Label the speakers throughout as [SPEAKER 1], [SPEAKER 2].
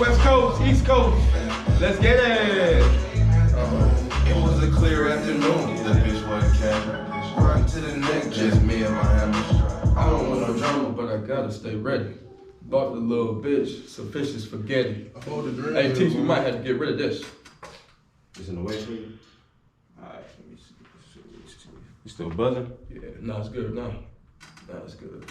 [SPEAKER 1] West Coast, East Coast. Let's get it.
[SPEAKER 2] It was a clear afternoon. The bitch wasn't capping. Right to the neck, just me and my hammer.
[SPEAKER 1] I don't want no drama, but I gotta stay ready. Bought the little bitch some fish and spaghetti. Hey, T, you might have to get rid of this.
[SPEAKER 2] It's in the way for you?
[SPEAKER 1] Alright, let me see.
[SPEAKER 2] You still buzzing?
[SPEAKER 1] Yeah, no, it's good now. No, it's good.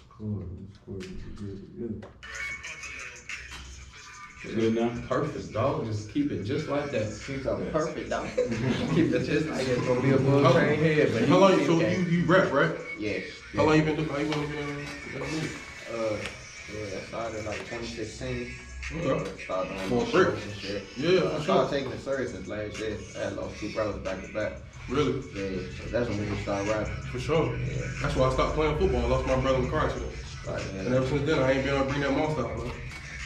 [SPEAKER 2] Cool. Good now?
[SPEAKER 1] Perfect, dog. Just keep it just like that.
[SPEAKER 3] Perfect, dog.
[SPEAKER 1] Keep it just like it's gonna be a little train head. But
[SPEAKER 4] how long? So you rap, right?
[SPEAKER 3] Yeah.
[SPEAKER 4] How long you been doing? How you been in the music?
[SPEAKER 3] Yeah, I started like 2016.
[SPEAKER 4] Okay.
[SPEAKER 3] Started
[SPEAKER 4] For
[SPEAKER 3] on
[SPEAKER 4] a
[SPEAKER 3] shows
[SPEAKER 4] break.
[SPEAKER 3] and shit.
[SPEAKER 4] Yeah,
[SPEAKER 3] I
[SPEAKER 4] for
[SPEAKER 3] started
[SPEAKER 4] sure.
[SPEAKER 3] taking it serious since last year. I had lost 2 brothers back to back.
[SPEAKER 4] Really?
[SPEAKER 3] Yeah, so that's when we started rapping.
[SPEAKER 4] For sure.
[SPEAKER 3] Yeah.
[SPEAKER 4] That's why I stopped playing football. I lost my brother in the car accident.
[SPEAKER 3] Like,
[SPEAKER 4] And ever since then, I ain't been able to bring that monster out, man.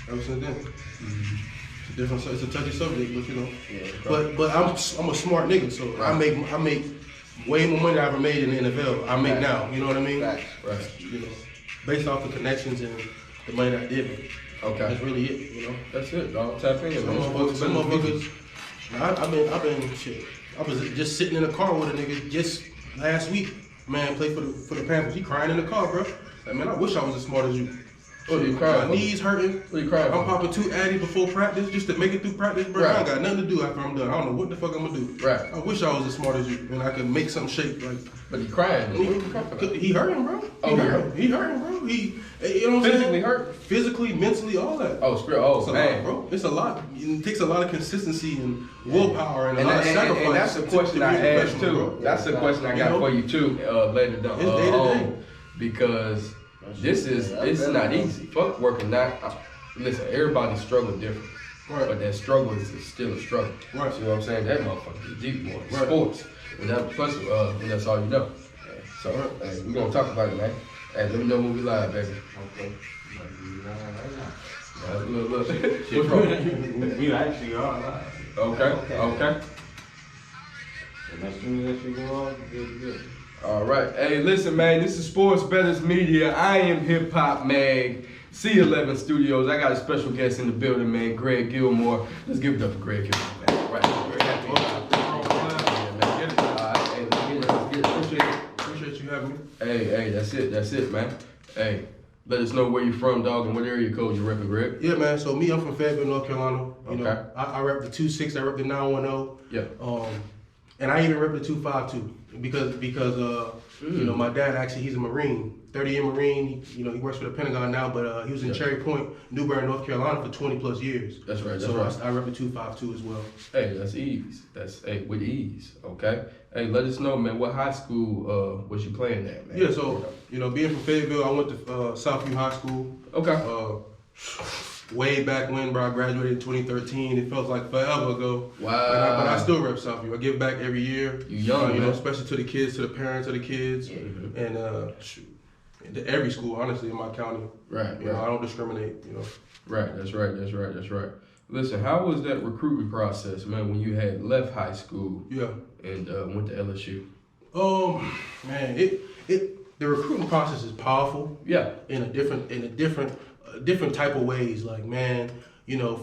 [SPEAKER 4] Ever since then. It's a different, it's a touchy subject, but you know.
[SPEAKER 3] yeah.
[SPEAKER 4] But I'm a smart nigga, so I make way more money than I ever made in the NFL. I make now, you know what I mean?
[SPEAKER 3] Facts.
[SPEAKER 1] Right.
[SPEAKER 4] You know, based off the connections and the money that I did make.
[SPEAKER 1] Okay.
[SPEAKER 4] That's really it, you know.
[SPEAKER 1] That's it, dog. Tap in.
[SPEAKER 4] Some motherfuckers, I've been shit. I was just sitting in the car with a nigga just last week. Man, played for the Panthers. He crying in the car, bro. Like, man, I wish I was as smart as you.
[SPEAKER 1] What are you crying
[SPEAKER 4] My
[SPEAKER 1] for?
[SPEAKER 4] knees hurting.
[SPEAKER 1] What are you crying
[SPEAKER 4] I'm
[SPEAKER 1] for?
[SPEAKER 4] popping 2 Addy before practice just to make it through practice, bro.
[SPEAKER 1] Right.
[SPEAKER 4] I ain't got nothing to do after I'm done. I don't know what the fuck I'm gonna do.
[SPEAKER 1] Right.
[SPEAKER 4] I wish I was as smart as you and I could make something shake. Like
[SPEAKER 1] But you crying. What are you crying for?
[SPEAKER 4] he hurting, bro.
[SPEAKER 1] Oh,
[SPEAKER 4] He hurting, bro. You know what I'm
[SPEAKER 1] Physically
[SPEAKER 4] saying?
[SPEAKER 1] hurt?
[SPEAKER 4] Physically, mentally, all that.
[SPEAKER 1] Oh, spirit. Oh,
[SPEAKER 4] It's a
[SPEAKER 1] man.
[SPEAKER 4] lot, bro. It's a lot. It takes a lot of consistency and willpower and a
[SPEAKER 1] And,
[SPEAKER 4] lot of sacrifice.
[SPEAKER 1] and that's the question
[SPEAKER 4] to
[SPEAKER 1] I
[SPEAKER 4] be a
[SPEAKER 1] asked
[SPEAKER 4] professional,
[SPEAKER 1] too.
[SPEAKER 4] bro.
[SPEAKER 1] That's the question I
[SPEAKER 4] You
[SPEAKER 1] got
[SPEAKER 4] know?
[SPEAKER 1] for you too later down
[SPEAKER 4] It's day to day.
[SPEAKER 1] because this is not easy. Fuck working that. Listen, everybody struggle different,
[SPEAKER 4] Right.
[SPEAKER 1] but that struggle is still a struggle.
[SPEAKER 4] Right.
[SPEAKER 1] See what I'm saying? That motherfucker is deep, boy.
[SPEAKER 4] Right.
[SPEAKER 1] Sports, and that plus when that's all you know. So hey, we gonna talk about it, man. Hey, let me know when we live, baby.
[SPEAKER 2] Okay.
[SPEAKER 1] Look. What's wrong?
[SPEAKER 2] We actually are live.
[SPEAKER 1] Okay.
[SPEAKER 2] And as soon as that shit go off, good.
[SPEAKER 1] All right. Hey, listen, man. This is Sports Betters Media. I am Hip Hop Mag. C11 Studios. I got a special guest in the building, man. Greg Gilmore. Let's give it up for Greg Gilmore, man. Right. Very happy. Let's get it.
[SPEAKER 4] Appreciate you having me.
[SPEAKER 1] Hey, that's it, man. Hey, let us know where you're from, dog, and what area code you're repping, Greg.
[SPEAKER 4] Yeah, man. So me, I'm from Fayetteville, North Carolina. You
[SPEAKER 1] Okay.
[SPEAKER 4] know, I rep the 2-6. I rep the 910.
[SPEAKER 1] Yeah.
[SPEAKER 4] And I even rep the 252 because you know, my dad actually, he's a Marine, 30-year Marine. He works for the Pentagon now, but he was in Cherry Point, New Bern, North Carolina for 20 plus years.
[SPEAKER 1] That's right.
[SPEAKER 4] So I rep the 252 as well.
[SPEAKER 1] Hey, that's ease. That's with ease. Okay. Hey, let us know, man. What high school was you playing at, man?
[SPEAKER 4] Yeah, so being from Fayetteville, I went to Southview High School.
[SPEAKER 1] Okay.
[SPEAKER 4] Way back when, bro, I graduated in 2013. It felt like forever ago.
[SPEAKER 1] Wow.
[SPEAKER 4] But I still rep Southview. I give back every year.
[SPEAKER 1] You young, man.
[SPEAKER 4] Especially to the kids, to the parents of the kids, and to every school, honestly, in my county.
[SPEAKER 1] Right.
[SPEAKER 4] You know, I don't discriminate.
[SPEAKER 1] Right. That's right. Listen, how was that recruitment process, man, when you had left high school?
[SPEAKER 4] Yeah.
[SPEAKER 1] And went to LSU?
[SPEAKER 4] Man, the recruitment process is powerful.
[SPEAKER 1] Yeah.
[SPEAKER 4] In a different type of ways. Like, man,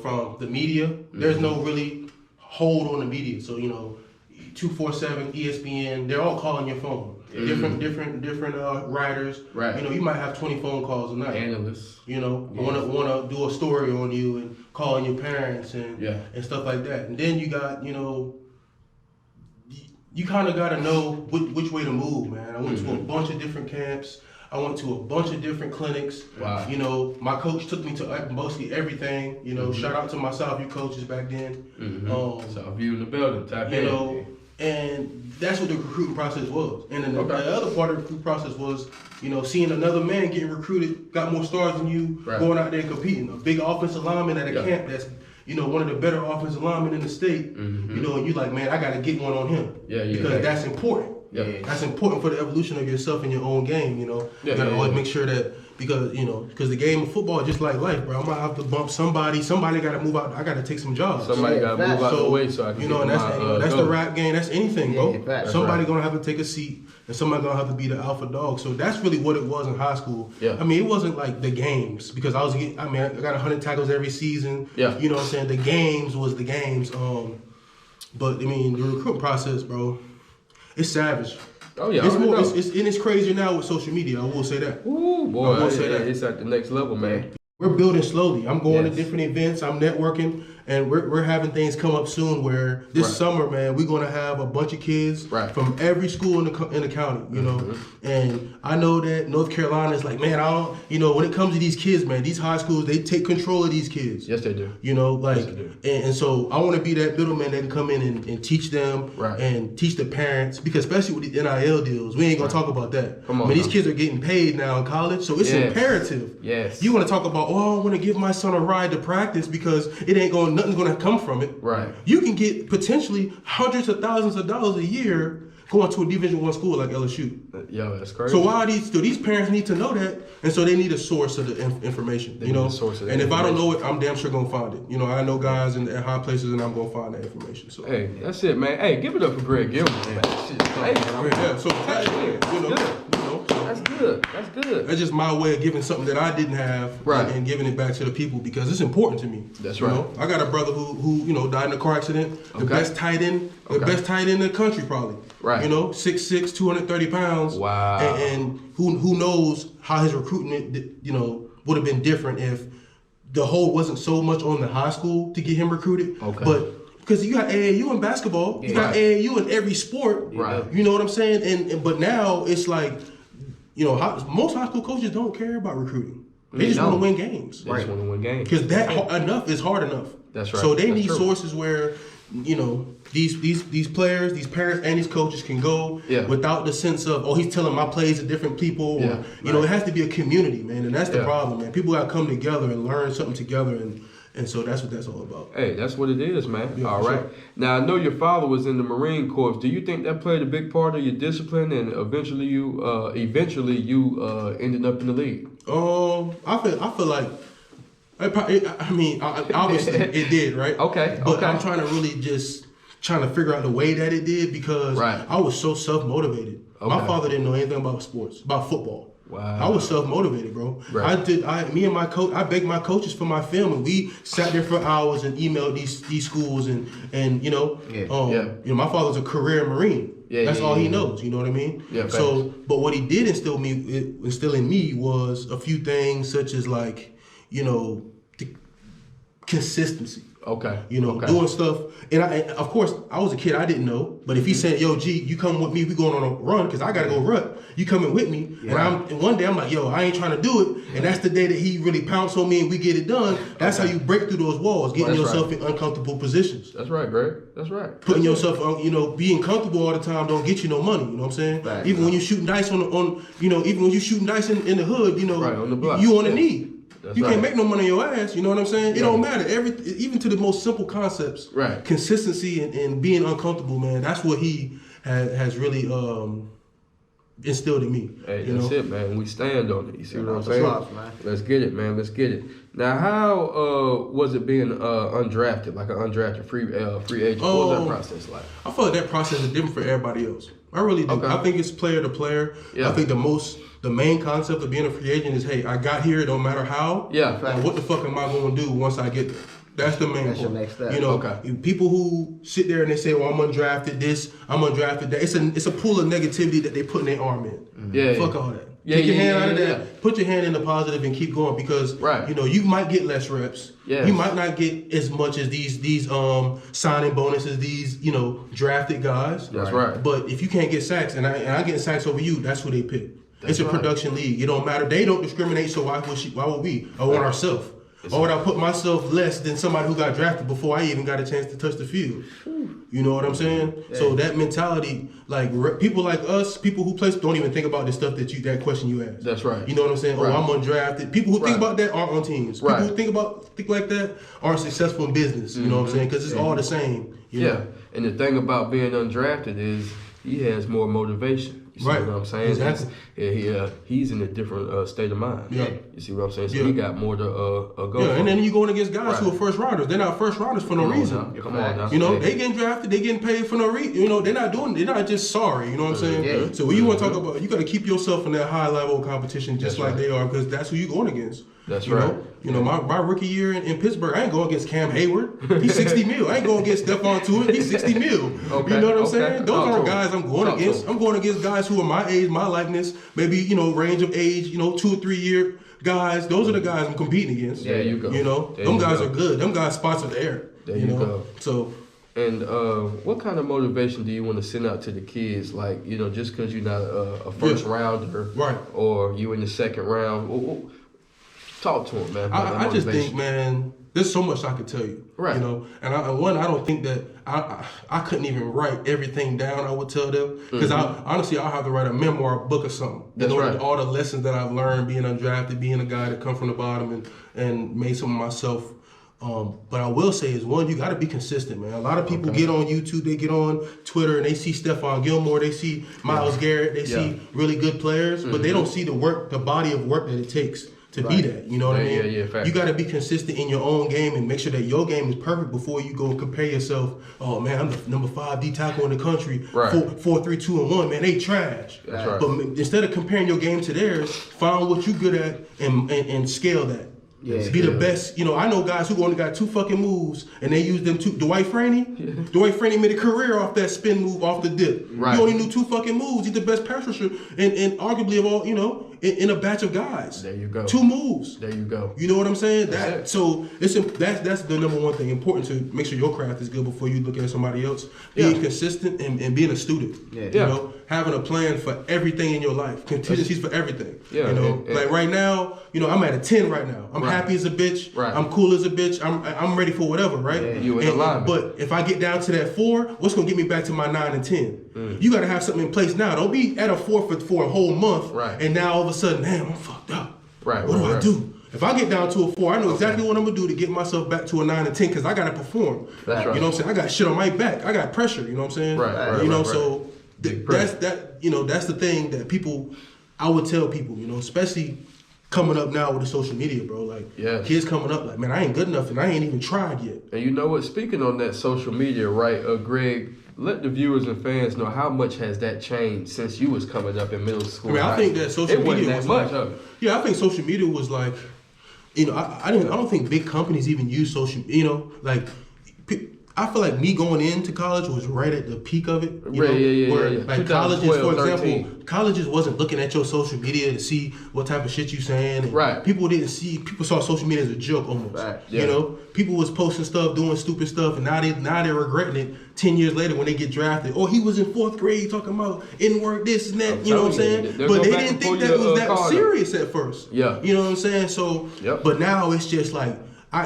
[SPEAKER 4] from the media, there's no really hold on the media. So 247, ESPN, they're all calling your phone. Different writers.
[SPEAKER 1] Right.
[SPEAKER 4] You might have 20 phone calls a night.
[SPEAKER 1] Analysts.
[SPEAKER 4] Want to do a story on you and calling your parents and stuff like that. And then you got you kind of got to know which way to move, man. I went to a bunch of different camps. I went to a bunch of different clinics.
[SPEAKER 1] Wow.
[SPEAKER 4] My coach took me to mostly everything. Shout out to my Southview coaches back then.
[SPEAKER 1] Southview in the building. Tap in.
[SPEAKER 4] And that's what the recruiting process was. And then the other part of the recruiting process was, seeing another man getting recruited, got more stars than you, going out there and competing. A big offensive lineman at a camp that's, one of the better offensive linemen in the state. And you like, man, I got to get one on him. Because that's important.
[SPEAKER 1] Yeah.
[SPEAKER 4] That's important for the evolution of yourself in your own game, you know.
[SPEAKER 1] Yeah,
[SPEAKER 4] You gotta
[SPEAKER 1] yeah,
[SPEAKER 4] always
[SPEAKER 1] yeah.
[SPEAKER 4] make sure that, because the game of football is just like life, bro. I'm gonna have to bump somebody gotta move out, I gotta take some jobs.
[SPEAKER 1] Somebody got to move out the way so I can
[SPEAKER 4] you know,
[SPEAKER 1] get
[SPEAKER 4] and that's
[SPEAKER 1] my,
[SPEAKER 4] the rap game, that's anything,
[SPEAKER 3] Yeah,
[SPEAKER 4] bro.
[SPEAKER 3] facts.
[SPEAKER 4] Somebody
[SPEAKER 1] right.
[SPEAKER 4] gonna have to take a seat, and somebody gonna have to be the alpha dog. So that's really what it was in high school.
[SPEAKER 1] Yeah.
[SPEAKER 4] I mean, it wasn't like the games, because I got 100 tackles every season.
[SPEAKER 1] Yeah.
[SPEAKER 4] You know what I'm saying? The games was the games. But I mean, the recruitment process, bro, it's savage.
[SPEAKER 1] Oh yeah,
[SPEAKER 4] It's
[SPEAKER 1] I already
[SPEAKER 4] more,
[SPEAKER 1] know.
[SPEAKER 4] it's crazier now with social media. I will say that.
[SPEAKER 1] Ooh, boy,
[SPEAKER 4] I will say that.
[SPEAKER 1] it's at the next level, man.
[SPEAKER 4] We're building slowly. I'm going to
[SPEAKER 1] Yes.
[SPEAKER 4] different events. I'm networking, and we're having things come up soon. Where this
[SPEAKER 1] Right.
[SPEAKER 4] summer, man, we're gonna have a bunch of kids
[SPEAKER 1] Right.
[SPEAKER 4] from every school in the county. You know, and I know that North Carolina is like, man, I don't. You know, when it comes to these kids, man, these high schools, they take control of these kids.
[SPEAKER 1] Yes, they do.
[SPEAKER 4] You know, like,
[SPEAKER 1] Yes, they do.
[SPEAKER 4] and so I want to be that middleman that can come in and teach them,
[SPEAKER 1] Right.
[SPEAKER 4] and teach the parents, because especially with the NIL deals, we ain't gonna talk about that.
[SPEAKER 1] Come on
[SPEAKER 4] I mean, these
[SPEAKER 1] now.
[SPEAKER 4] kids are getting paid now in college, so it's
[SPEAKER 1] Yes.
[SPEAKER 4] imperative.
[SPEAKER 1] Yes.
[SPEAKER 4] You want to talk about, oh, I want to give my son a ride to practice because nothing's going to come from it.
[SPEAKER 1] Right.
[SPEAKER 4] You can get potentially hundreds of thousands of dollars a year going to a Division I school like LSU.
[SPEAKER 1] Yo, that's crazy.
[SPEAKER 4] So why are these parents need to know that, and so they need a source of the information.
[SPEAKER 1] They
[SPEAKER 4] You
[SPEAKER 1] need
[SPEAKER 4] know,
[SPEAKER 1] a source of the
[SPEAKER 4] and if I don't
[SPEAKER 1] information.
[SPEAKER 4] know it, I'm damn sure gonna find it. You know, I know guys in high places, and I'm gonna find that information. So
[SPEAKER 1] Hey, that's it, man. Hey, give it up for Greg Gilmore, man. Hey,
[SPEAKER 4] yeah, so you know, so
[SPEAKER 1] that's good. That's good.
[SPEAKER 4] that's just my way of giving something that I didn't have,
[SPEAKER 1] Right.
[SPEAKER 4] and giving it back to the people, because it's important to me.
[SPEAKER 1] That's
[SPEAKER 4] You
[SPEAKER 1] right.
[SPEAKER 4] know? I got a brother who died in a car accident. The
[SPEAKER 1] Okay.
[SPEAKER 4] best tight end,
[SPEAKER 1] Okay.
[SPEAKER 4] in the country, probably.
[SPEAKER 1] Right.
[SPEAKER 4] You know, 6'6", 230 pounds.
[SPEAKER 1] Wow.
[SPEAKER 4] And who knows how his recruitment, would have been different if the hold wasn't so much on the high school to get him recruited.
[SPEAKER 1] Okay.
[SPEAKER 4] But because you got AAU in basketball, you got
[SPEAKER 1] Right.
[SPEAKER 4] AAU in every sport.
[SPEAKER 1] Right.
[SPEAKER 4] You know what I'm saying? But now it's like, most high school coaches don't care about recruiting. They just
[SPEAKER 1] No.
[SPEAKER 4] want to win games.
[SPEAKER 1] They just want to win games.
[SPEAKER 4] Because enough is hard enough.
[SPEAKER 1] That's right.
[SPEAKER 4] So they
[SPEAKER 1] That's
[SPEAKER 4] need
[SPEAKER 1] true.
[SPEAKER 4] sources where, these players, these parents, and these coaches can go without the sense of, oh, he's telling my plays to different people.
[SPEAKER 1] Yeah,
[SPEAKER 4] Or, it has to be a community, man. And that's the
[SPEAKER 1] Yeah.
[SPEAKER 4] problem, man. People got to come together and learn something together. And so that's what that's all about.
[SPEAKER 1] Hey, that's what it is, man.
[SPEAKER 4] Yeah,
[SPEAKER 1] All
[SPEAKER 4] for
[SPEAKER 1] right.
[SPEAKER 4] sure.
[SPEAKER 1] Now I know your father was in the Marine Corps. Do you think that played a big part of your discipline, and eventually you ended up in the league?
[SPEAKER 4] I feel like, obviously it did, right?
[SPEAKER 1] Okay,
[SPEAKER 4] But
[SPEAKER 1] okay.
[SPEAKER 4] I'm trying to figure out the way that it did, because
[SPEAKER 1] Right.
[SPEAKER 4] I was so self-motivated. My
[SPEAKER 1] Okay.
[SPEAKER 4] father didn't know anything about sports, about football.
[SPEAKER 1] Wow.
[SPEAKER 4] I was self-motivated, bro.
[SPEAKER 1] Right.
[SPEAKER 4] Me and my coach, I begged my coaches for my film, and we sat there for hours and emailed these schools, and my father's a career Marine.
[SPEAKER 1] Yeah,
[SPEAKER 4] That's
[SPEAKER 1] yeah,
[SPEAKER 4] all he
[SPEAKER 1] yeah.
[SPEAKER 4] knows. You know what I mean?
[SPEAKER 1] Yeah,
[SPEAKER 4] So, but what he did instill in me was a few things, such as like, the consistency.
[SPEAKER 1] Okay. Okay.
[SPEAKER 4] Doing stuff. And of course, I was a kid, I didn't know. But if he said, yo, G, you come with me, we going on a run, because I got to go run. You coming with me. And one day I'm like, yo, I ain't trying to do it. And that's the day that he really pounced on me and we get it done. That's how you break through those walls, getting
[SPEAKER 1] That's
[SPEAKER 4] yourself in uncomfortable positions.
[SPEAKER 1] That's right, Greg. That's right.
[SPEAKER 4] Putting
[SPEAKER 1] That's
[SPEAKER 4] yourself on, being comfortable all the time don't get you no money. You know what I'm saying?
[SPEAKER 3] Right.
[SPEAKER 4] Even when you shooting dice even when you shooting dice in the hood,
[SPEAKER 1] Right, on the block.
[SPEAKER 4] you on the knee.
[SPEAKER 1] That's
[SPEAKER 4] You
[SPEAKER 1] right.
[SPEAKER 4] can't make no money on your ass. You know what I'm saying? It don't matter. Even to the most simple concepts.
[SPEAKER 1] Right.
[SPEAKER 4] Consistency and being uncomfortable, man. That's what he has really instilled in me.
[SPEAKER 1] Hey,
[SPEAKER 4] you
[SPEAKER 1] that's
[SPEAKER 4] know?
[SPEAKER 1] it, man. We stand on it. You see what I'm
[SPEAKER 3] That's
[SPEAKER 1] saying?
[SPEAKER 3] lots, man.
[SPEAKER 1] Let's get it, man. Let's get it. Now, how was it being undrafted, like an undrafted free agent? What was that process like?
[SPEAKER 4] I feel like that process is different for everybody else. I really do.
[SPEAKER 1] Okay.
[SPEAKER 4] I think it's player to player.
[SPEAKER 1] Yeah.
[SPEAKER 4] I think the main concept of being a free agent is, hey, I got here, it don't matter how.
[SPEAKER 1] Yeah.
[SPEAKER 4] Now, what the fuck am I going to do once I get there? That's the main
[SPEAKER 3] That's your
[SPEAKER 4] part.
[SPEAKER 3] next step.
[SPEAKER 1] Okay.
[SPEAKER 4] People who sit there and they say, well, I'm undrafted this, I'm undrafted that. It's a pool of negativity that they put in their arm in.
[SPEAKER 1] Yeah.
[SPEAKER 4] Fuck all that.
[SPEAKER 1] Yeah,
[SPEAKER 4] Take your
[SPEAKER 1] yeah,
[SPEAKER 4] hand
[SPEAKER 1] yeah,
[SPEAKER 4] out of
[SPEAKER 1] yeah,
[SPEAKER 4] that.
[SPEAKER 1] yeah.
[SPEAKER 4] Put your hand in the positive and keep going, because
[SPEAKER 1] Right.
[SPEAKER 4] you might get less reps.
[SPEAKER 1] Yes.
[SPEAKER 4] You might not get as much as these signing bonuses, these drafted guys.
[SPEAKER 1] That's right.
[SPEAKER 4] But if you can't get sacks, and I getting sacks over you, that's who they pick.
[SPEAKER 1] That's
[SPEAKER 4] It's a
[SPEAKER 1] right.
[SPEAKER 4] production league. It don't matter. They don't discriminate. So why would we? I want ourselves. Why would I put myself less than somebody who got drafted before I even got a chance to touch the field? You know what I'm saying? So that mentality, like people like us, people who play, don't even think about the stuff that question you asked.
[SPEAKER 1] That's right.
[SPEAKER 4] You know what I'm saying?
[SPEAKER 1] Right.
[SPEAKER 4] Oh, I'm undrafted. People who
[SPEAKER 1] Right.
[SPEAKER 4] think about that aren't on teams.
[SPEAKER 1] Right.
[SPEAKER 4] People who think like that aren't successful in business. You know what I'm saying? Because it's all the same. You
[SPEAKER 1] Yeah.
[SPEAKER 4] know?
[SPEAKER 1] And the thing about being undrafted is he has more motivation. You see
[SPEAKER 4] Right.
[SPEAKER 1] what I'm saying?
[SPEAKER 4] Exactly.
[SPEAKER 1] He's in a different state of mind.
[SPEAKER 4] Yeah.
[SPEAKER 1] You see what I'm saying? So
[SPEAKER 4] Yeah.
[SPEAKER 1] he got more to go
[SPEAKER 4] Yeah,
[SPEAKER 1] for.
[SPEAKER 4] and then you going against guys
[SPEAKER 1] Right.
[SPEAKER 4] who are first rounders. They're not first rounders for no
[SPEAKER 1] Come on
[SPEAKER 4] reason.
[SPEAKER 1] now. Come on now.
[SPEAKER 4] You know,
[SPEAKER 1] Yeah.
[SPEAKER 4] they getting drafted, they getting paid for no reason. You know, they're not just sorry. You know what I'm saying?
[SPEAKER 3] Yeah.
[SPEAKER 4] So when you want to talk about, you got to keep yourself in that high level of competition just
[SPEAKER 1] That's
[SPEAKER 4] like
[SPEAKER 1] right.
[SPEAKER 4] they are, because that's who you going against.
[SPEAKER 1] That's
[SPEAKER 4] you
[SPEAKER 1] right.
[SPEAKER 4] Know? You know, my rookie year in Pittsburgh, I ain't going against Cam Hayward. He's 60 mil. I ain't going against Stephon Tuitt. He's 60 mil.
[SPEAKER 1] Okay,
[SPEAKER 4] You know what I'm
[SPEAKER 1] okay.
[SPEAKER 4] saying? Those
[SPEAKER 1] Talk
[SPEAKER 4] aren't
[SPEAKER 1] to him.
[SPEAKER 4] guys I'm going
[SPEAKER 1] Talk to
[SPEAKER 4] against.
[SPEAKER 1] him.
[SPEAKER 4] I'm going against guys who are my age, my likeness, maybe, you know, range of age, you know, 2 or 3 year guys. Those are the guys I'm competing against.
[SPEAKER 1] There you go.
[SPEAKER 4] You know,
[SPEAKER 1] There
[SPEAKER 4] them
[SPEAKER 1] you
[SPEAKER 4] guys
[SPEAKER 1] go.
[SPEAKER 4] are good. Them guys spots are there.
[SPEAKER 1] There you
[SPEAKER 4] know?
[SPEAKER 1] go.
[SPEAKER 4] So
[SPEAKER 1] And what kind of motivation do you want to send out to the kids? Like, you know, just because you're not a first rounder,
[SPEAKER 4] Right.
[SPEAKER 1] or you in the second round, talk to them, man. about that
[SPEAKER 4] I just think,
[SPEAKER 1] motivation.
[SPEAKER 4] man, there's so much I could tell you.
[SPEAKER 1] Right.
[SPEAKER 4] You know, and I don't think that I couldn't even write everything down. I would tell them because honestly, I'll have to write a memoir, book, or something.
[SPEAKER 1] That's
[SPEAKER 4] You know,
[SPEAKER 1] right.
[SPEAKER 4] All the lessons that I've learned being undrafted, being a guy that come from the bottom and made some of myself. But I will say is one, you got to be consistent, man. A lot of people get on YouTube, they get on Twitter, and they see Stephon Gilmore, they see Myles Garrett, they see really good players, but they don't see the body of work that it takes to be that. You know what I mean?
[SPEAKER 1] Yeah, facts.
[SPEAKER 4] You got to be consistent in your own game and make sure that your game is perfect before you go and compare yourself. Oh man, I'm the number 5 D tackle in the country.
[SPEAKER 1] Right.
[SPEAKER 4] 4, 3, 2, and 1. Man, they trash.
[SPEAKER 1] That's right.
[SPEAKER 4] But instead of comparing your game to theirs, find what you good at and scale that.
[SPEAKER 3] Yeah.
[SPEAKER 4] Be the best. You know, I know guys who only got 2 fucking moves and they use them 2. Dwight Freeney. Dwight Freeney made a career off that spin move off the dip.
[SPEAKER 1] Right.
[SPEAKER 4] He only knew 2 fucking moves. He's the best pass rusher and arguably of all, you know, in a batch of guys.
[SPEAKER 1] There you go.
[SPEAKER 4] 2 moves.
[SPEAKER 1] There you go.
[SPEAKER 4] You know what I'm saying?
[SPEAKER 1] That's it.
[SPEAKER 4] So that's the number one thing. Important to make sure your craft is good before you look at somebody else. Being consistent and being a student.
[SPEAKER 3] Yeah.
[SPEAKER 4] You know, having a plan for everything in your life. Contingencies for everything.
[SPEAKER 1] Yeah,
[SPEAKER 4] You know,
[SPEAKER 1] and-
[SPEAKER 4] like right now, you know, I'm at a 10 right now. I'm
[SPEAKER 1] Right.
[SPEAKER 4] happy as a bitch.
[SPEAKER 1] Right.
[SPEAKER 4] I'm cool as a bitch. I'm ready for whatever, right?
[SPEAKER 3] Yeah,
[SPEAKER 1] you in alignment.
[SPEAKER 4] But if I get down to that 4, what's gonna get me back to my 9 and 10? You gotta have something in place now. Don't be at a 4 for a whole month.
[SPEAKER 1] Right.
[SPEAKER 4] And now all of a sudden, damn, I'm fucked up.
[SPEAKER 1] Right,
[SPEAKER 4] What do
[SPEAKER 1] right,
[SPEAKER 4] I
[SPEAKER 1] right.
[SPEAKER 4] do? If I get down to a 4, I know exactly what I'm gonna do to get myself back to a 9 and 10 because I gotta perform.
[SPEAKER 1] That's right.
[SPEAKER 4] You know what I'm saying? I got shit on my back. I got pressure. You know what I'm saying?
[SPEAKER 1] Right,
[SPEAKER 4] You know,
[SPEAKER 1] right.
[SPEAKER 4] so
[SPEAKER 1] Big
[SPEAKER 4] that's
[SPEAKER 1] pressure.
[SPEAKER 4] that's the thing that people. I would tell people, you know, especially coming up now with the social media, bro. Like,
[SPEAKER 1] Yes.
[SPEAKER 4] kids coming up, like, man, I ain't good enough and I ain't even tried yet.
[SPEAKER 1] And you know what? Speaking on that social media, right, Greg, let the viewers and fans know how much has that changed since you was coming up in middle school.
[SPEAKER 4] I mean, I think that social
[SPEAKER 1] it wasn't
[SPEAKER 4] media
[SPEAKER 1] that
[SPEAKER 4] was
[SPEAKER 1] much
[SPEAKER 4] like,
[SPEAKER 1] of it.
[SPEAKER 4] yeah, I think social media was like, you know, I don't think big companies even use social, you know, like, I feel like me going into college was right at the peak of it. You
[SPEAKER 1] Right,
[SPEAKER 4] know,
[SPEAKER 1] yeah,
[SPEAKER 4] where,
[SPEAKER 1] yeah.
[SPEAKER 4] like colleges, for
[SPEAKER 1] 2012,
[SPEAKER 4] example,
[SPEAKER 1] 13.
[SPEAKER 4] colleges wasn't looking at your social media to see what type of shit you saying. And
[SPEAKER 1] Right.
[SPEAKER 4] People saw social media as a joke almost.
[SPEAKER 3] Right.
[SPEAKER 1] Yeah.
[SPEAKER 4] You know, people was posting stuff, doing stupid stuff, and now they're regretting it 10 years later when they get drafted. Oh, he was in 4th grade talking about N-word, this and that.
[SPEAKER 1] I'm
[SPEAKER 4] You know what I'm
[SPEAKER 1] telling you,
[SPEAKER 4] saying?
[SPEAKER 1] they'll
[SPEAKER 4] But
[SPEAKER 1] go
[SPEAKER 4] they
[SPEAKER 1] back
[SPEAKER 4] didn't
[SPEAKER 1] and pull
[SPEAKER 4] think that
[SPEAKER 1] your,
[SPEAKER 4] was that
[SPEAKER 1] card up.
[SPEAKER 4] serious at first.
[SPEAKER 1] Yeah.
[SPEAKER 4] You know what I'm saying? So,
[SPEAKER 1] Yep.
[SPEAKER 4] but now it's just like,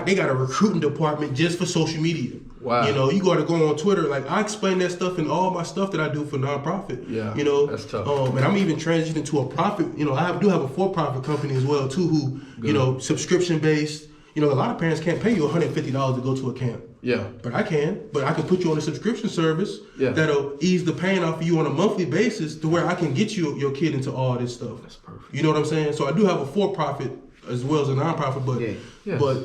[SPEAKER 4] they got a recruiting department just for social media.
[SPEAKER 1] Wow.
[SPEAKER 4] You know, you got to go on Twitter. Like, I explain that stuff in all my stuff that I do for nonprofit.
[SPEAKER 1] Yeah,
[SPEAKER 4] You know,
[SPEAKER 1] that's tough.
[SPEAKER 4] And I'm even transitioning to a profit. You know, I do have a for-profit company as well too, who you know, subscription based. You know, a lot of parents can't pay you $150 to go to a camp.
[SPEAKER 1] Yeah.
[SPEAKER 4] But I can. But I can put you on a subscription service
[SPEAKER 1] Yeah.
[SPEAKER 4] that'll ease the pain off of you on a monthly basis to where I can get your kid into all this stuff.
[SPEAKER 1] That's perfect.
[SPEAKER 4] You know what I'm saying? So I do have a for-profit as well as a nonprofit, but
[SPEAKER 3] Yeah.
[SPEAKER 1] Yes.
[SPEAKER 4] but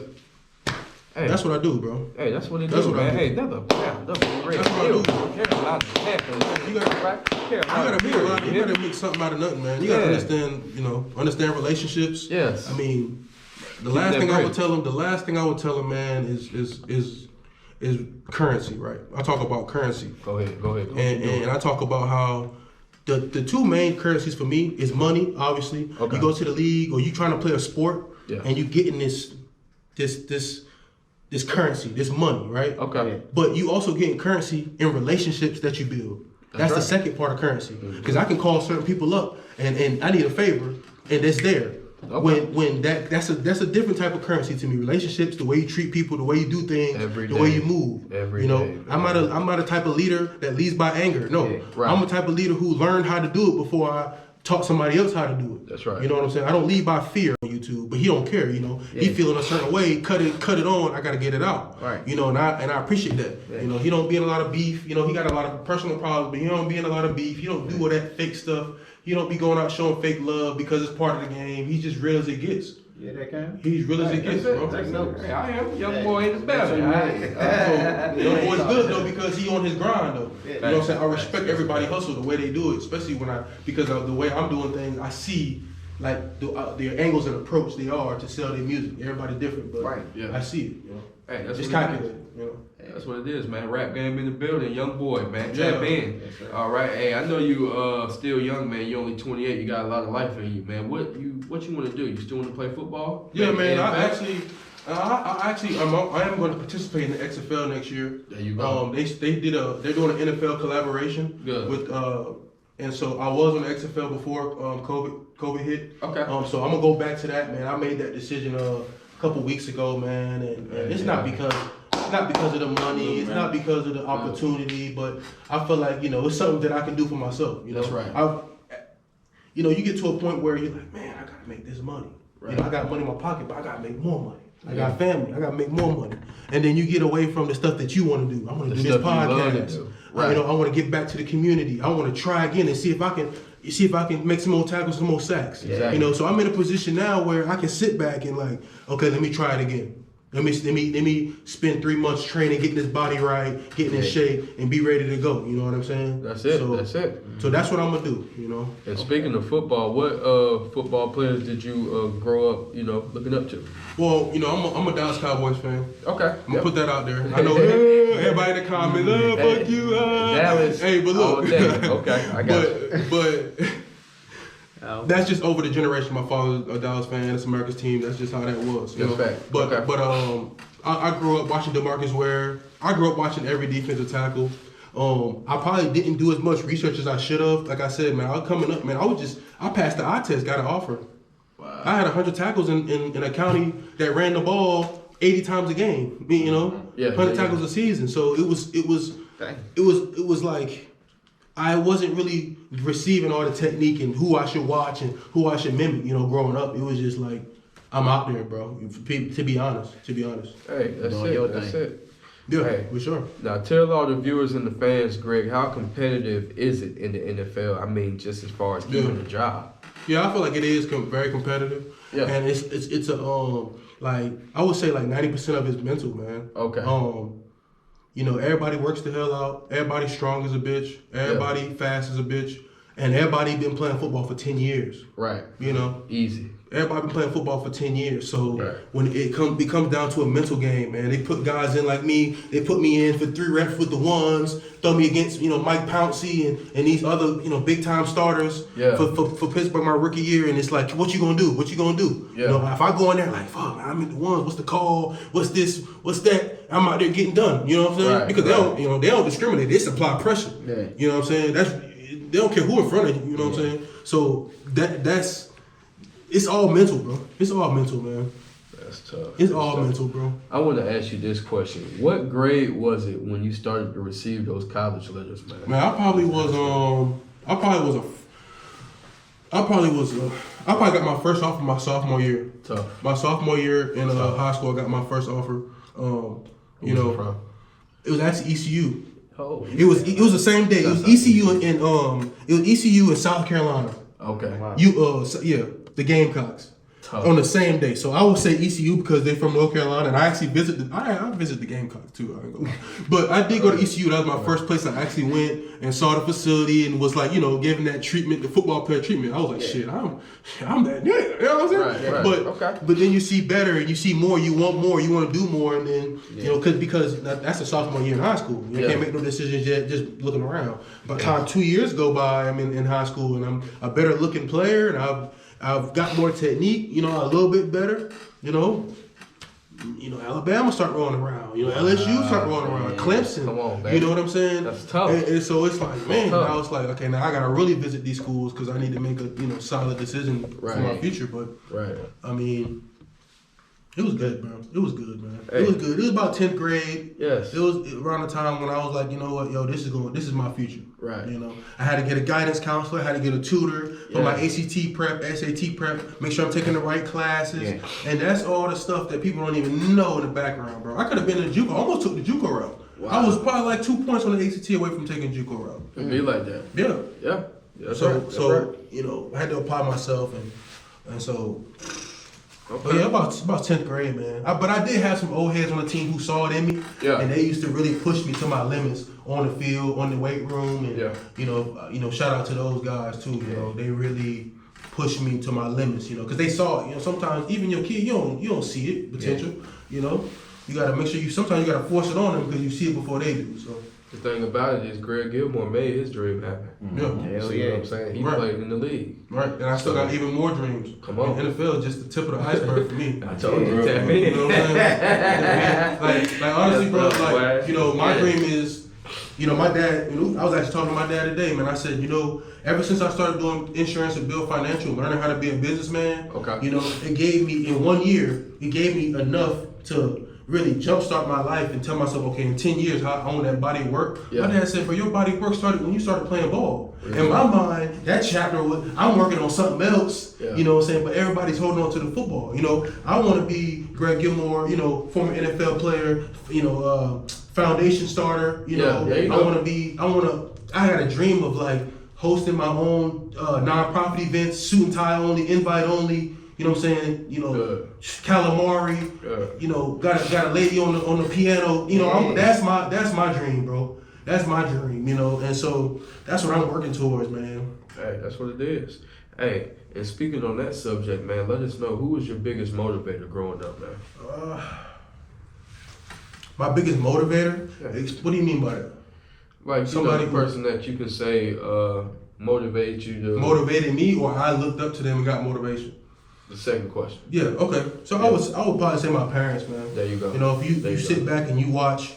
[SPEAKER 1] Hey,
[SPEAKER 4] that's what I do, bro.
[SPEAKER 1] Hey, that's what he
[SPEAKER 4] That's
[SPEAKER 1] do,
[SPEAKER 4] what I
[SPEAKER 1] man.
[SPEAKER 4] do.
[SPEAKER 1] Hey, that's a great
[SPEAKER 4] That's what I
[SPEAKER 1] deal.
[SPEAKER 4] do.
[SPEAKER 1] Carolina Panthers.
[SPEAKER 4] You gotta be a lot. You gotta make something out of nothing, man. You gotta
[SPEAKER 1] Yeah.
[SPEAKER 4] understand relationships.
[SPEAKER 1] Yes.
[SPEAKER 4] I mean, the
[SPEAKER 1] Keep
[SPEAKER 4] last
[SPEAKER 1] that
[SPEAKER 4] thing I
[SPEAKER 1] bread.
[SPEAKER 4] would tell them. The last thing I would tell them, man, is currency, right? I talk about currency,
[SPEAKER 1] Go ahead.
[SPEAKER 4] and I talk about how the 2 main currencies for me is money. Obviously,
[SPEAKER 1] Okay.
[SPEAKER 4] you go to the league or you trying to play a sport,
[SPEAKER 1] Yeah.
[SPEAKER 4] and you getting this currency, this money, right?
[SPEAKER 1] Okay.
[SPEAKER 4] But you also getting currency in relationships that you build. That's the
[SPEAKER 1] right.
[SPEAKER 4] second part of currency. Because I can call certain people up and I need a favor and it's there.
[SPEAKER 1] Okay.
[SPEAKER 4] When that's a different type of currency to me. Relationships, the way you treat people, the way you do things,
[SPEAKER 1] Every
[SPEAKER 4] the way
[SPEAKER 1] day.
[SPEAKER 4] you move.
[SPEAKER 1] Every
[SPEAKER 4] you know,
[SPEAKER 1] day.
[SPEAKER 4] I'm not a type of leader that leads by anger. No.
[SPEAKER 3] Yeah.
[SPEAKER 1] Right.
[SPEAKER 4] I'm a type of leader who learned how to do it before I taught somebody else how to do it.
[SPEAKER 1] That's right.
[SPEAKER 4] You know what I'm saying? I don't lead by fear on YouTube. to, but he don't care, you know. He feeling a certain way, cut it on, I gotta get it out.
[SPEAKER 3] Right.
[SPEAKER 4] You know, and I appreciate that.
[SPEAKER 3] Yeah.
[SPEAKER 4] You know, he don't be in a lot of beef, you know, he got a lot of personal problems, but he don't be in a lot of beef. He don't do all that fake stuff. He don't be going out showing fake love because it's part of the game. He's just real as it gets.
[SPEAKER 3] Yeah, that can.
[SPEAKER 4] He's real as it gets, bro.
[SPEAKER 3] Take notes.
[SPEAKER 1] Hey, I am young boy in the belly.
[SPEAKER 4] Young boy's good though because he on his grind though.
[SPEAKER 3] Yeah.
[SPEAKER 4] You know what I'm saying? I respect everybody hustle the way they do it, especially because of the way I'm doing things. I see like the angles and approach they are to sell their music. Everybody different, but
[SPEAKER 3] Right.
[SPEAKER 1] Yeah.
[SPEAKER 4] I see it. You know,
[SPEAKER 1] Hey, that's
[SPEAKER 4] it's
[SPEAKER 1] what it is.
[SPEAKER 4] calculated. You know.
[SPEAKER 1] That's what it is, man. Rap game in the building, young boy, man.
[SPEAKER 4] Yeah.
[SPEAKER 1] Tap in.
[SPEAKER 3] Yes, sir.
[SPEAKER 1] All right. Hey, I know you still young, man. You only 28. You got a lot of life in you, man. What you want to do? You still want to play football?
[SPEAKER 4] Yeah,
[SPEAKER 1] Maybe
[SPEAKER 4] man.
[SPEAKER 1] NFL?
[SPEAKER 4] I am going to participate in the XFL next year.
[SPEAKER 1] There you go.
[SPEAKER 4] They're doing an NFL collaboration
[SPEAKER 1] Good.
[SPEAKER 4] with and so I was on the XFL before COVID hit.
[SPEAKER 1] Okay.
[SPEAKER 4] So I'm gonna go back to that, man. I made that decision a couple weeks ago, man, and it's not because of the money, it's not because of the opportunity, but I feel like, you know, it's something that I can do for myself. You know,
[SPEAKER 1] That's right.
[SPEAKER 4] You know, you get to a point where you're like, man, I gotta make this money.
[SPEAKER 1] Right.
[SPEAKER 4] You know, I got money in my pocket, but I gotta make more money. I got family, I gotta make more money. And then you get away from the stuff that you want to do. I want to
[SPEAKER 1] The
[SPEAKER 4] do this
[SPEAKER 1] stuff you love to
[SPEAKER 4] podcast.
[SPEAKER 1] do. Right.
[SPEAKER 4] You know, I want to get back to the community. I want to try again and see if I can make some more tackles, some more sacks.
[SPEAKER 1] Exactly.
[SPEAKER 4] You know, so I'm in a position now where I can sit back and like, okay, let me try it again. Let me spend 3 months training, getting this body right, getting in shape, and be ready to go. You know what I'm saying?
[SPEAKER 1] That's it.
[SPEAKER 4] So,
[SPEAKER 1] That's it.
[SPEAKER 4] So that's what I'm gonna do. You know.
[SPEAKER 1] And speaking of football, what football players did you grow up, you know, looking up to?
[SPEAKER 4] Well, you know, I'm a Dallas Cowboys fan.
[SPEAKER 1] Okay.
[SPEAKER 4] I'm gonna put that out there. I know everybody in the comments, fuck you.
[SPEAKER 1] Dallas.
[SPEAKER 4] Hey, but look.
[SPEAKER 1] all day. Okay, I got you.
[SPEAKER 4] but that's just over the generation. My father's a Dallas fan. It's America's team. That's just how that was. You
[SPEAKER 1] That's
[SPEAKER 4] know?
[SPEAKER 1] fact.
[SPEAKER 4] But
[SPEAKER 1] Okay.
[SPEAKER 4] I grew up watching DeMarcus Ware. I grew up watching every defensive tackle. I probably didn't do as much research as I should have. Like I said, man, I was coming up, man. I passed the eye test, got an offer.
[SPEAKER 1] Wow.
[SPEAKER 4] I had 100 tackles in a county that ran the ball 80 times a game. You know,
[SPEAKER 1] Yeah,
[SPEAKER 4] 100
[SPEAKER 1] yeah,
[SPEAKER 4] tackles a season. So it was like I wasn't really receiving all the technique and who I should watch and who I should mimic. You know, growing up, it was just like I'm out there, bro. To be honest.
[SPEAKER 1] Hey, that's
[SPEAKER 3] Doing your
[SPEAKER 1] it. That's
[SPEAKER 3] thing.
[SPEAKER 1] it.
[SPEAKER 4] Yeah,
[SPEAKER 1] Hey.
[SPEAKER 4] for sure.
[SPEAKER 1] Now, tell all the viewers and the fans, Greg, how competitive is it in the NFL? I mean, just as far as keeping a job.
[SPEAKER 4] Yeah, I feel like it is very competitive.
[SPEAKER 1] Yeah.
[SPEAKER 4] And it's a like I would say like 90% of it's mental, man.
[SPEAKER 1] Okay.
[SPEAKER 4] You know, everybody works the hell out. Everybody strong as a bitch. Everybody fast as a bitch. And everybody been playing football for 10 years.
[SPEAKER 1] Right.
[SPEAKER 4] You know,
[SPEAKER 1] Easy.
[SPEAKER 4] everybody been playing football for 10 years. So
[SPEAKER 1] Right.
[SPEAKER 4] when it comes down to a mental game, man, they put guys in like me. They put me in for 3 reps with the ones, throw me against, you know, Mike Pouncey and these other, you know, big time starters for Pittsburgh my rookie year. And it's like, what you gonna do? What you gonna do?
[SPEAKER 1] Yeah.
[SPEAKER 4] You know, if I go in there like, fuck, man, I'm in the ones. What's the call? What's this? What's that? I'm out there getting done. You know what I'm saying?
[SPEAKER 1] Right,
[SPEAKER 4] Because they don't discriminate. They supply pressure.
[SPEAKER 3] Yeah.
[SPEAKER 4] You know what I'm saying? They don't care who in front of you. You know what I'm saying? So that's it's all mental, bro. It's all mental, man.
[SPEAKER 1] That's tough.
[SPEAKER 4] It's all mental, bro.
[SPEAKER 1] I want to ask you this question. What grade was it when you started to receive those college letters, man?
[SPEAKER 4] Man, I probably got my first offer my sophomore year.
[SPEAKER 1] Tough.
[SPEAKER 4] My sophomore year in high school, I got my first offer. You know,
[SPEAKER 1] from?
[SPEAKER 4] it was actually ECU.
[SPEAKER 1] Oh,
[SPEAKER 4] It was the same day. It was ECU in South Carolina.
[SPEAKER 1] okay.
[SPEAKER 3] Wow.
[SPEAKER 4] The Gamecocks.
[SPEAKER 1] Tough.
[SPEAKER 4] On the same day. So I would say ECU because they're from North Carolina, and I actually visited. I visited the Gamecocks too. I ain't gonna lie. But I did go to ECU. That was my first place I actually went and saw the facility and was like, you know, giving that treatment, the football player treatment. I was like, shit, I'm that nigga. You know what I'm saying?
[SPEAKER 1] Right.
[SPEAKER 4] But
[SPEAKER 1] Okay.
[SPEAKER 4] but then you see better and you see more. You want more. You want to do more, and then you know because that's the sophomore year in high school. You can't make no decisions yet, just looking around. By the time 2 years go by, I'm in high school and I'm a better looking player and I've got more technique, you know, a little bit better, you know. Alabama start rolling around, you know, LSU start rolling around, Clemson,
[SPEAKER 1] Come on, man.
[SPEAKER 4] you know what I'm saying?
[SPEAKER 1] That's tough.
[SPEAKER 4] And so it's like, man,
[SPEAKER 1] tough.
[SPEAKER 4] now it's like, okay, now I gotta really visit these schools because I need to make a solid decision for my
[SPEAKER 1] Right.
[SPEAKER 4] future. But
[SPEAKER 1] Right.
[SPEAKER 4] I mean, It was good, bro. It was good, man.
[SPEAKER 1] Hey.
[SPEAKER 4] It was good. It was about 10th grade.
[SPEAKER 1] Yes.
[SPEAKER 4] It was around the time when I was like, you know what, yo, this is my future.
[SPEAKER 1] Right.
[SPEAKER 4] You know, I had to get a guidance counselor. I had to get a tutor for my
[SPEAKER 1] Yes.
[SPEAKER 4] ACT prep, SAT prep. Make sure I'm taking the right classes.
[SPEAKER 3] Yeah.
[SPEAKER 4] And that's all the stuff that people don't even know in the background, bro. I could have been in JUCO. I almost took the JUCO route.
[SPEAKER 1] Wow.
[SPEAKER 4] I was probably like 2 points on the ACT away from taking JUCO route.
[SPEAKER 1] It'd be like that.
[SPEAKER 4] Yeah.
[SPEAKER 1] Yeah. That's
[SPEAKER 4] So,
[SPEAKER 1] right. That's
[SPEAKER 4] so
[SPEAKER 1] right.
[SPEAKER 4] you know, I had to apply myself, and so.
[SPEAKER 1] Okay.
[SPEAKER 4] But yeah, about 10th grade, man. But I did have some old heads on the team who saw it in me,
[SPEAKER 1] Yeah.
[SPEAKER 4] and they used to really push me to my limits on the field, on the weight room, and
[SPEAKER 1] Yeah.
[SPEAKER 4] you know, shout out to those guys too. You know, they really pushed me to my limits. You know, because they saw it. You know, sometimes even your kid, you don't see it potential. You know, you gotta make sure sometimes you gotta force it on them because you see it before they do. So
[SPEAKER 1] The thing about it is Greg Gilmore made his dream happen.
[SPEAKER 4] yeah.
[SPEAKER 3] Hell
[SPEAKER 1] See
[SPEAKER 3] yeah.
[SPEAKER 1] what I'm saying? He
[SPEAKER 4] Right.
[SPEAKER 1] played in the league.
[SPEAKER 4] Right, and I still got even more dreams.
[SPEAKER 1] Come on.
[SPEAKER 4] And NFL is just the tip of the iceberg for me.
[SPEAKER 1] I told you,
[SPEAKER 3] Yeah.
[SPEAKER 1] tap
[SPEAKER 4] You
[SPEAKER 1] in.
[SPEAKER 4] know what I'm saying? like honestly, bro,
[SPEAKER 1] That's
[SPEAKER 4] like,
[SPEAKER 1] why-
[SPEAKER 4] you know, my
[SPEAKER 1] yeah.
[SPEAKER 4] dream is, you know, my dad, you know, I was actually talking to my dad today, man. I said, you know, ever since I started doing insurance and Build Financial, learning how to be a businessman,
[SPEAKER 1] Okay.
[SPEAKER 4] you know, it gave me, in 1 year, it gave me enough to really jumpstart my life and tell myself, okay, in 10 years, how I own that body work.
[SPEAKER 1] Yeah.
[SPEAKER 4] My dad said, bro, your body work started when you started playing ball.
[SPEAKER 1] Yeah.
[SPEAKER 4] In my mind, that chapter was, I'm working on something else,
[SPEAKER 1] Yeah.
[SPEAKER 4] you know what I'm saying? But everybody's holding on to the football. You know, I want to be Greg Gilmore, you know, former NFL player, you know, foundation starter, you
[SPEAKER 1] Yeah,
[SPEAKER 4] know.
[SPEAKER 1] there you
[SPEAKER 4] I
[SPEAKER 1] go.
[SPEAKER 4] I had a dream of like hosting my own nonprofit events, suit and tie only, invite only, you know what I'm saying? You know,
[SPEAKER 1] Good.
[SPEAKER 4] calamari,
[SPEAKER 1] Good.
[SPEAKER 4] you know, got a lady on the piano, you know, that's my dream, bro. That's my dream, you know, and so that's what I'm working towards, man.
[SPEAKER 1] Hey, that's what it is. Hey, and speaking on that subject, man, let us know who was your biggest motivator growing up, man.
[SPEAKER 4] My biggest motivator?
[SPEAKER 1] Yeah.
[SPEAKER 4] What do you mean by that?
[SPEAKER 1] Like,
[SPEAKER 4] Somebody
[SPEAKER 1] the
[SPEAKER 4] who-
[SPEAKER 1] person that you can say motivate you to.
[SPEAKER 4] Motivated me, or I looked up to them and got motivation?
[SPEAKER 1] The second question.
[SPEAKER 4] Yeah, okay. So I would probably say my parents, man.
[SPEAKER 1] There you go.
[SPEAKER 4] You know, if
[SPEAKER 1] There
[SPEAKER 4] you
[SPEAKER 1] you
[SPEAKER 4] sit
[SPEAKER 1] go.
[SPEAKER 4] back and you watch,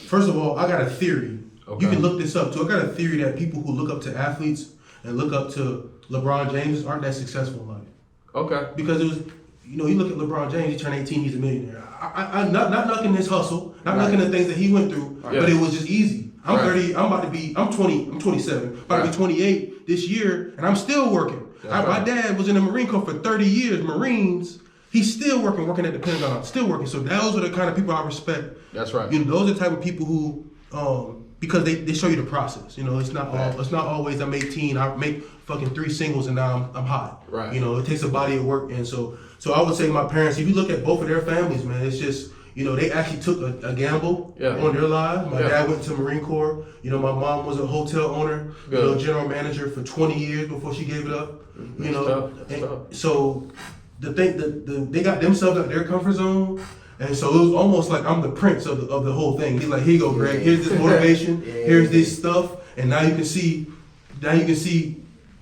[SPEAKER 4] first of all, I got a theory.
[SPEAKER 1] Okay.
[SPEAKER 4] You can look this up too. I got a theory that people who look up to athletes and look up to LeBron James aren't that successful in life.
[SPEAKER 1] Okay.
[SPEAKER 4] Because it was, you know, you look at LeBron James, he turned 18, he's a millionaire. I'm not knocking his hustle, not
[SPEAKER 3] Right.
[SPEAKER 4] knocking the things that he went through,
[SPEAKER 1] Yeah.
[SPEAKER 4] but it was just easy. I'm
[SPEAKER 1] Right.
[SPEAKER 4] 30, I'm 27, about to
[SPEAKER 1] Right.
[SPEAKER 4] be 28 this year, and I'm still working.
[SPEAKER 1] That's
[SPEAKER 4] My
[SPEAKER 1] right.
[SPEAKER 4] dad was in the Marine Corps for 30 years, Marines. He's still working at the Pentagon, still working. So those are the kind of people I respect.
[SPEAKER 1] That's right.
[SPEAKER 4] You know, those are the type of people who, because they show you the process. You know, it's not always I'm 18, I make fucking 3 singles and now I'm hot.
[SPEAKER 1] Right.
[SPEAKER 4] You know, it takes a body of work, and so I would say my parents. If you look at both of their families, man, it's just, you know, they actually took a gamble
[SPEAKER 1] Yeah.
[SPEAKER 4] on their lives. My
[SPEAKER 1] Yeah.
[SPEAKER 4] dad went to Marine Corps. You know, my mom was a hotel owner, you
[SPEAKER 1] Good.
[SPEAKER 4] know, general manager for 20 years before she gave it up. You
[SPEAKER 1] That's
[SPEAKER 4] know,
[SPEAKER 1] tough. That's
[SPEAKER 4] and
[SPEAKER 1] tough.
[SPEAKER 4] so the thing, they got themselves out their comfort zone, and so it was almost like I'm the prince of the whole thing. He's like, here you go, Greg. Here's this motivation.
[SPEAKER 3] Yeah.
[SPEAKER 4] Here's this stuff, and now you can see,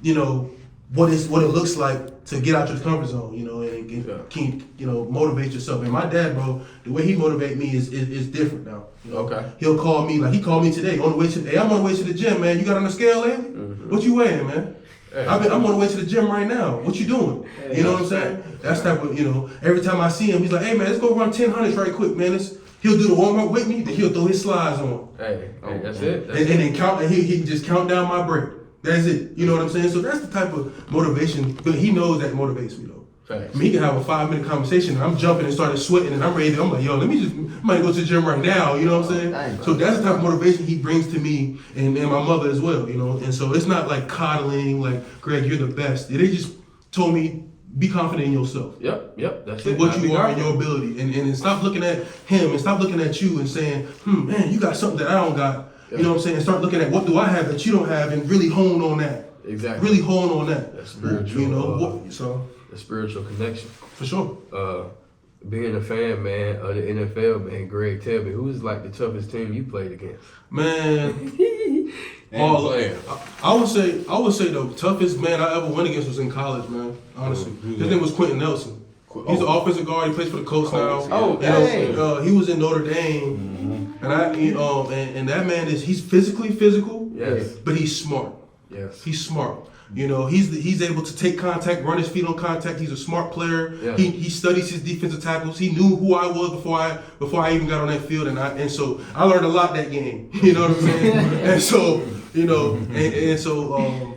[SPEAKER 4] you know, what it looks like to get out your comfort zone. You know, and
[SPEAKER 1] Yeah.
[SPEAKER 4] keep, you know, motivate yourself. And my dad, bro, the way he motivate me is different now. You know?
[SPEAKER 1] Okay.
[SPEAKER 4] He'll call me, like he called me today on the way to. Hey, I'm on the way to the gym, man. You got on the scale, Andy?
[SPEAKER 1] Mm-hmm.
[SPEAKER 4] What you weighing, man?
[SPEAKER 1] Hey.
[SPEAKER 4] I'm on the way to the gym right now. What you doing? You know what I'm saying? That's type of, you know, every time I see him, he's like, hey man, let's go run 1000s right quick, man. He'll do the warm up with me, then he'll throw his slides on.
[SPEAKER 1] Hey, that's it. That's
[SPEAKER 4] And then count, and he can just count down my break. That's it. You know what I'm saying? So that's the type of motivation, but he knows that motivates me though.
[SPEAKER 1] Facts.
[SPEAKER 4] I mean, he can have a 5-minute conversation and I'm jumping and started sweating and I'm ready to, I'm like, yo, I might go to the gym right now, you know what I'm saying?
[SPEAKER 3] Dang.
[SPEAKER 4] So that's the type of motivation he brings to me and my mother as well, you know? And so it's not like coddling, like, Greg, you're the best. They just told me, be confident in yourself.
[SPEAKER 1] Yep. That's it.
[SPEAKER 4] And what
[SPEAKER 1] Gotta
[SPEAKER 4] you
[SPEAKER 1] be
[SPEAKER 4] are and
[SPEAKER 1] confident.
[SPEAKER 4] your ability. And stop looking at him and stop looking at you and saying, man, you got something that I don't got.
[SPEAKER 1] Yeah.
[SPEAKER 4] You know what I'm saying? And start looking at what do I have that you don't have and really hone on that.
[SPEAKER 1] Exactly.
[SPEAKER 4] Really hone on that.
[SPEAKER 1] That's spiritual.
[SPEAKER 4] You know, so
[SPEAKER 1] The spiritual connection.
[SPEAKER 4] for sure.
[SPEAKER 1] Being a fan, man, of the NFL, man, Greg, tell me, who's like the toughest team you played against?
[SPEAKER 4] Man,
[SPEAKER 2] All
[SPEAKER 4] I would say the toughest man I ever went against was in college, man. Honestly, his name was Quentin Nelson. He's an offensive guard. He plays for the Colts now.
[SPEAKER 3] Oh,
[SPEAKER 4] You know,
[SPEAKER 3] dang.
[SPEAKER 4] he was in Notre Dame, and and that man he's physically physical,
[SPEAKER 1] Yes.
[SPEAKER 4] but he's smart.
[SPEAKER 1] Yes.
[SPEAKER 4] He's smart. You know, he's able to take contact, run his feet on contact. He's a smart player.
[SPEAKER 1] Yeah.
[SPEAKER 4] He studies his defensive tackles. He knew who I was before I even got on that field, and so I learned a lot that game. You know what I'm saying? And so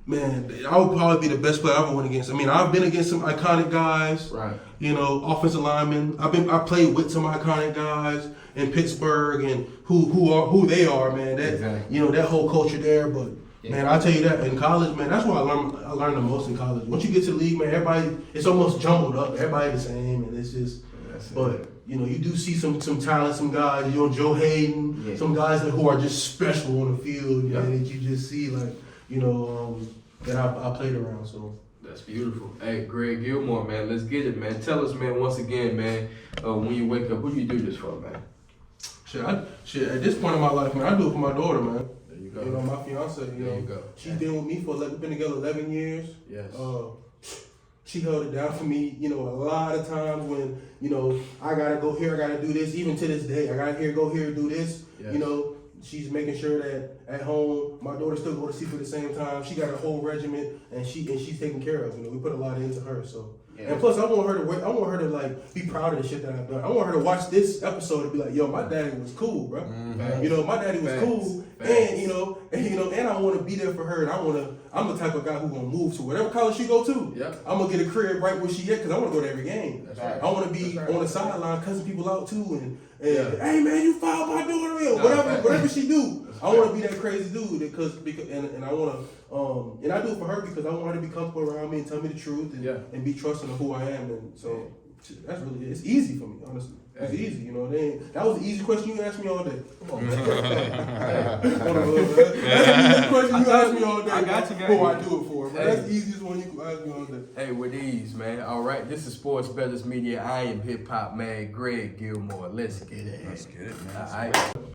[SPEAKER 4] man, I would probably be the best player I ever went against. I mean, I've been against some iconic guys.
[SPEAKER 1] Right.
[SPEAKER 4] You know, offensive linemen. I played with some iconic guys in Pittsburgh and who they are, man. That
[SPEAKER 1] Exactly.
[SPEAKER 4] you know, that whole culture there, but. Man, I tell you that in college, man, that's what I learned the most in college. Once you get to the league, man, everybody, it's almost jumbled up. Everybody the same, and it's just. But you know, you do see some talent, some guys. You know, Joe Hayden, some guys who are just special on the field, man, that you just see like, you know, that I played around. So.
[SPEAKER 1] That's beautiful. Hey, Greg Gilmore, man, let's get it, man. Tell us, man, once again, man, when you wake up, who do you do this for, man?
[SPEAKER 4] Shit. At this point in my life, man, I do it for my daughter, man.
[SPEAKER 1] Go.
[SPEAKER 4] You know, my fiance, you go. She's been with me we've been together 11 years.
[SPEAKER 1] Yes.
[SPEAKER 4] She held it down for me, you know, a lot of times when, you know, I gotta go here, I gotta do this, even to this day, I gotta go here, do this.
[SPEAKER 1] Yes.
[SPEAKER 4] You know, she's making sure that at home, my daughter still go to sleep at the same time. She got a whole regiment and she's taken care of. You know, we put a lot into her, so. Yeah. And plus, I want her to like be proud of the shit that I've done. I want her to watch this episode and be like, "Yo, my daddy was cool, bro.
[SPEAKER 1] Mm-hmm.
[SPEAKER 4] You know, my daddy was cool, and you know, and I want to be there for her. And I'm the type of guy who gonna move to whatever college she go to.
[SPEAKER 1] Yeah.
[SPEAKER 4] I'm gonna get a crib right where she at because I want to go to every game.
[SPEAKER 1] That's right.
[SPEAKER 4] I want to be on the sideline cussing people out too, and
[SPEAKER 1] Yeah.
[SPEAKER 4] hey man, you fouled my daughter, or whatever she do. I want to be that crazy dude because and I want to and I do it for her because I want her to be comfortable around me and tell me the truth and be trusting of who I am, and so that's really it's easy for me, honestly. It's easy, you know. That was the easy question you asked me all day. Come on, man. That's the easiest question you asked me all day.
[SPEAKER 1] I got you,
[SPEAKER 4] Who I do it for, man.
[SPEAKER 1] Hey.
[SPEAKER 4] That's the easiest one you can ask me all day.
[SPEAKER 1] Hey, with ease, man. All right, this is Sports Betters Media. I am hip hop man Greg Gilmore. Let's get it.
[SPEAKER 5] Let's get it, man.
[SPEAKER 1] All right.